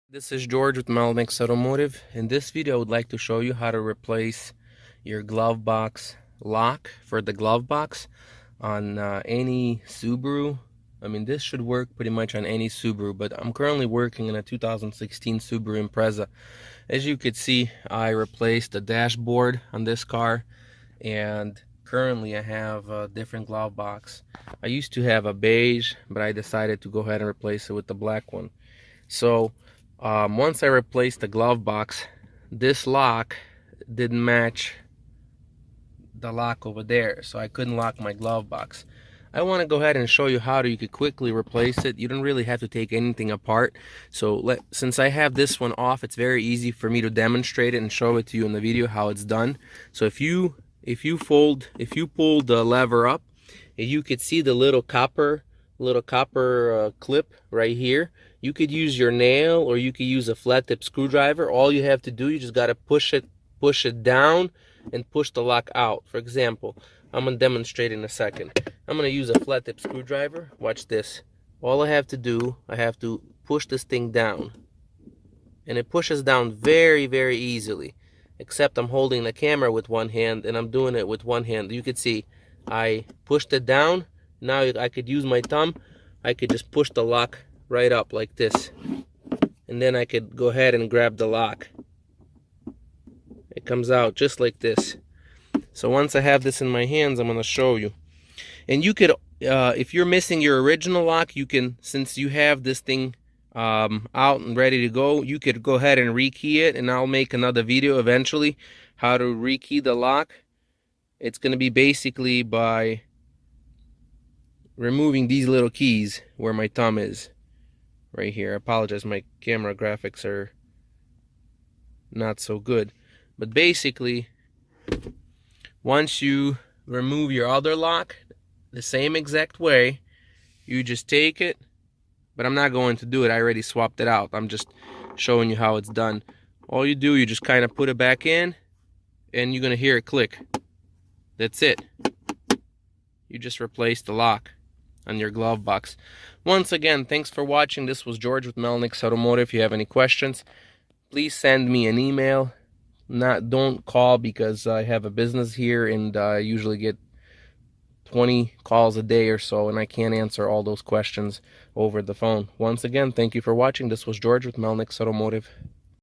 This is George with Melnix Automotive. In this video, I would like to show you how to replace your glove box lock for the glove box on any Subaru. I mean, this should work pretty much on any Subaru, but I'm currently working in a 2016 Subaru Impreza. As you could see, I replaced the dashboard on this car, and currently I have a different glove box. I used to have a beige, but I decided to go ahead and replace it with the black one. So once I replaced the glove box, this lock didn't match the lock over there, so I couldn't lock my glove box. I want to go ahead and show you how you could quickly replace it. You don't really have to take anything apart. So since I have this one off, it's very easy for me to demonstrate it and show it to you in the video how it's done. So if you pull the lever up, you could see the little copper clip right here. You could use your nail, or you could use a flat tip screwdriver. All you have to do, you just got to push it down and push the lock out. For example, I'm going to demonstrate in a second. I'm going to use a flat tip screwdriver. Watch this. All I have to do, I have to push this thing down, and it pushes down very, very easily, except I'm holding the camera with one hand and I'm doing it with one hand. You could see I pushed it down. Now I could use my thumb. I could just push the lock right up like this, and then I could go ahead and grab the lock. It comes out just like this. So once I have this in my hands, I'm going to show you. And you could, if you're missing your original lock, you can, since you have this thing out and ready to go, you could go ahead and rekey it, and I'll make another video eventually how to rekey the lock. It's going to be basically by removing these little keys where my thumb is right here. I apologize, my camera graphics are not so good, but basically once you remove your other lock the same exact way, you just take it, but I'm not going to do it, I already swapped it out. I'm just showing you how it's done. All you do, you just kind of put it back in, and you're gonna hear it click. That's it. You just replaced the lock on your glove box. Once again, thanks for watching. This was George with Melnix Automotive. If you have any questions, please send me an email. Don't call, because I have a business here and I usually get 20 calls a day or so, and I can't answer all those questions over the phone. Once again, thank you for watching. This was George with Melnix Automotive.